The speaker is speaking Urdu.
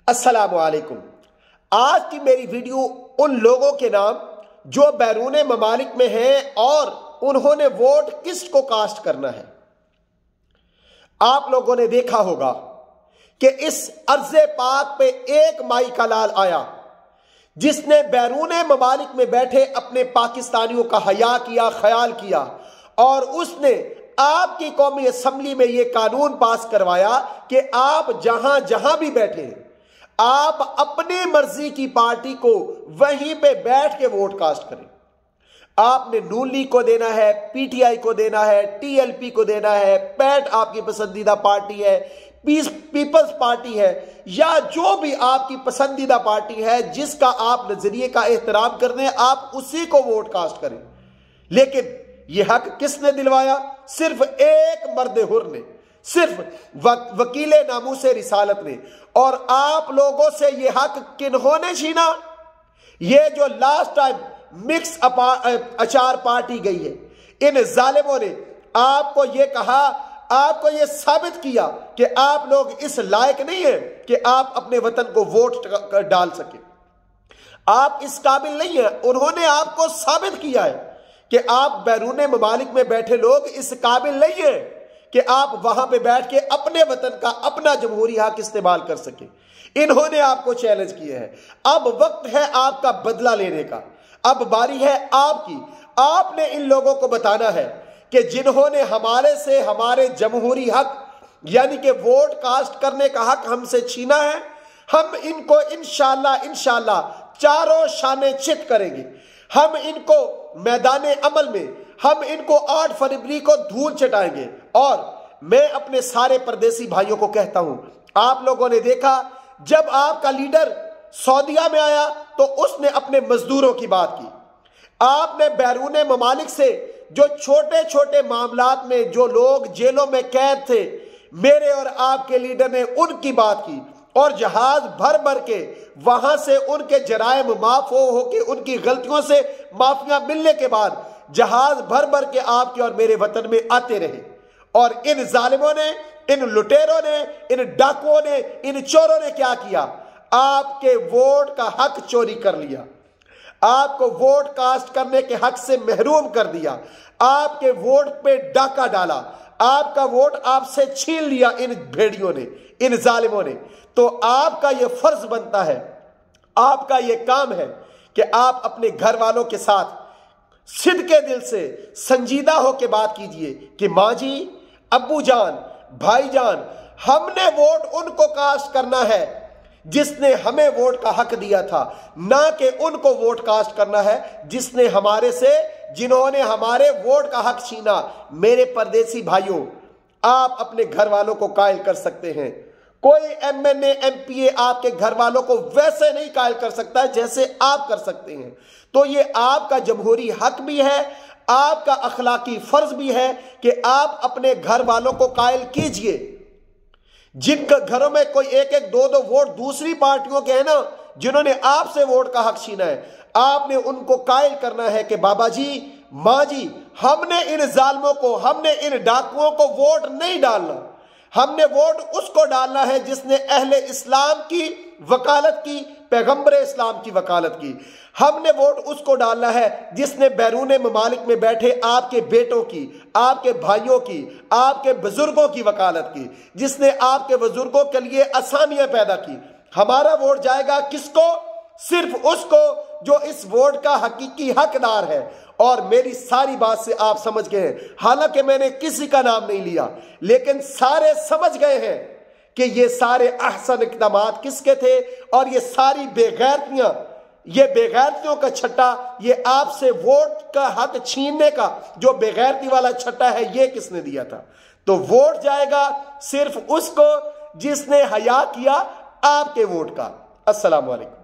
السلام علیکم۔ آج کی میری ویڈیو ان لوگوں کے نام جو بیرون ممالک میں ہیں اور انہوں نے ووٹ کس کو کاسٹ کرنا ہے۔ آپ لوگوں نے دیکھا ہوگا کہ اس ارض پاک پہ ایک مائی کا لال آیا جس نے بیرون ممالک میں بیٹھے اپنے پاکستانیوں کا حیا کیا، خیال کیا، اور اس نے آپ کی قومی اسمبلی میں یہ قانون پاس کروایا کہ آپ جہاں جہاں بھی بیٹھے ہیں آپ اپنی مرضی کی پارٹی کو وہیں پہ بیٹھ کے ووٹ کاسٹ کریں۔ آپ نے نون لیگ کو دینا ہے، پی ٹی آئی کو دینا ہے، ٹی ایل پی کو دینا ہے، پیٹ آپ کی پسندیدہ پارٹی ہے، پیپلز پارٹی ہے، یا جو بھی آپ کی پسندیدہ پارٹی ہے جس کا آپ نظریے کا احترام کرتے ہیں آپ اسی کو ووٹ کاسٹ کریں۔ لیکن یہ حق کس نے دلوایا؟ صرف ایک مرد حر نے، صرف وکیل ناموس رسالت نے۔ اور آپ لوگوں سے یہ حق کنہوں نے چھینا؟ یہ جو لاسٹ ٹائم مکس اچار پارٹی گئی ہے، ان ظالموں نے آپ کو یہ کہا، آپ کو یہ ثابت کیا کہ آپ لوگ اس لائق نہیں ہیں کہ آپ اپنے وطن کو ووٹ ڈال سکیں، آپ اس قابل نہیں ہیں۔ انہوں نے آپ کو ثابت کیا ہے کہ آپ بیرون ممالک میں بیٹھے لوگ اس قابل نہیں ہیں کہ آپ وہاں پہ بیٹھ کے اپنے وطن کا اپنا جمہوری حق استعمال کر سکیں۔ انہوں نے آپ کو چیلنج کیا ہے۔ اب وقت ہے آپ کا بدلہ لینے کا، اب باری ہے آپ کی۔ آپ نے ان لوگوں کو بتانا ہے کہ جنہوں نے ہمارے سے ہمارے جمہوری حق یعنی کہ ووٹ کاسٹ کرنے کا حق ہم سے چھینا ہے، ہم ان کو انشاءاللہ چاروں شانے چت کریں گے۔ ہم ان کو میدان عمل میں، ہم ان کو 8 فروری کو دھول چٹائیں گے۔ اور میں اپنے سارے پردیسی بھائیوں کو کہتا ہوں، آپ لوگوں نے دیکھا جب آپ کا لیڈر سعودیہ میں آیا تو اس نے اپنے مزدوروں کی بات کی۔ آپ نے بیرون ممالک سے جو چھوٹے چھوٹے معاملات میں جو لوگ جیلوں میں قید تھے، میرے اور آپ کے لیڈر نے ان کی بات کی، اور جہاز بھر بھر کے وہاں سے ان کے جرائم معاف ہو کے ان کی غلطیوں سے معافیاں ملنے کے بعد جہاز بھر بھر کے آپ کے اور میرے وطن میں آتے رہے۔ اور ان ظالموں نے، ان لٹیروں نے، ان ڈاکوؤں نے، ان چوروں نے کیا کیا؟ آپ کے ووٹ کا حق چوری کر لیا، آپ کو ووٹ کاسٹ کرنے کے حق سے محروم کر دیا، آپ کے ووٹ پہ ڈاکہ ڈالا، آپ کا ووٹ آپ سے چھین لیا ان بھیڑیوں نے، ان ظالموں نے۔ تو آپ کا یہ فرض بنتا ہے، آپ کا یہ کام ہے کہ آپ اپنے گھر والوں کے ساتھ صدقے دل سے سنجیدہ ہو کے بات کیجئے کہ ماں جی، ابو جان، بھائی جان، ہم نے ووٹ ان کو کاسٹ کرنا ہے جس نے ہمیں ووٹ کا حق دیا تھا، نہ کہ ان کو ووٹ کاسٹ کرنا ہے جس نے ہمارے سے، جنہوں نے ہمارے ووٹ کا حق چھینا۔ میرے پردیسی بھائیوں، آپ اپنے گھر والوں کو قائل کر سکتے ہیں، کوئی M N A M P A آپ کے گھر والوں کو ویسے نہیں قائل کر سکتا ہے جیسے آپ کر سکتے ہیں۔ تو یہ آپ کا جمہوری حق بھی ہے، آپ کا اخلاقی فرض بھی ہے کہ آپ اپنے گھر والوں کو قائل کیجئے۔ جن کے گھروں میں کوئی ایک ایک دو دو ووٹ دوسری پارٹیوں کے ہیں نا، جنہوں نے آپ سے ووٹ کا حق چھینا ہے، آپ نے ان کو قائل کرنا ہے کہ بابا جی، ماں جی، ہم نے ان ظالموں کو، ہم نے ان ڈاکوؤں کو ووٹ نہیں ڈالنا، ہم نے ووٹ اس کو ڈالنا ہے جس نے اہل اسلام کی وکالت کی، پیغمبر اسلام کی وکالت کی۔ ہم نے ووٹ اس کو ڈالنا ہے جس نے بیرون ممالک میں بیٹھے آپ کے بیٹوں کی، آپ کے بھائیوں کی، آپ کے بزرگوں کی وکالت کی، جس نے آپ کے بزرگوں کے لیے آسانیاں پیدا کی۔ ہمارا ووٹ جائے گا کس کو؟ صرف اس کو جو اس ووٹ کا حقیقی حقدار ہے۔ اور میری ساری بات سے آپ سمجھ گئے ہیں، حالانکہ میں نے کسی کا نام نہیں لیا، لیکن سارے سمجھ گئے ہیں کہ یہ سارے احسن اقدامات کس کے تھے، اور یہ ساری بے غیرتیاں، یہ بے غیرتیوں کا چھٹا، یہ آپ سے ووٹ کا حق چھیننے کا جو بے غیرتی والا چھٹا ہے، یہ کس نے دیا تھا؟ تو ووٹ جائے گا صرف اس کو جس نے حیا کیا آپ کے ووٹ کا۔ السلام علیکم۔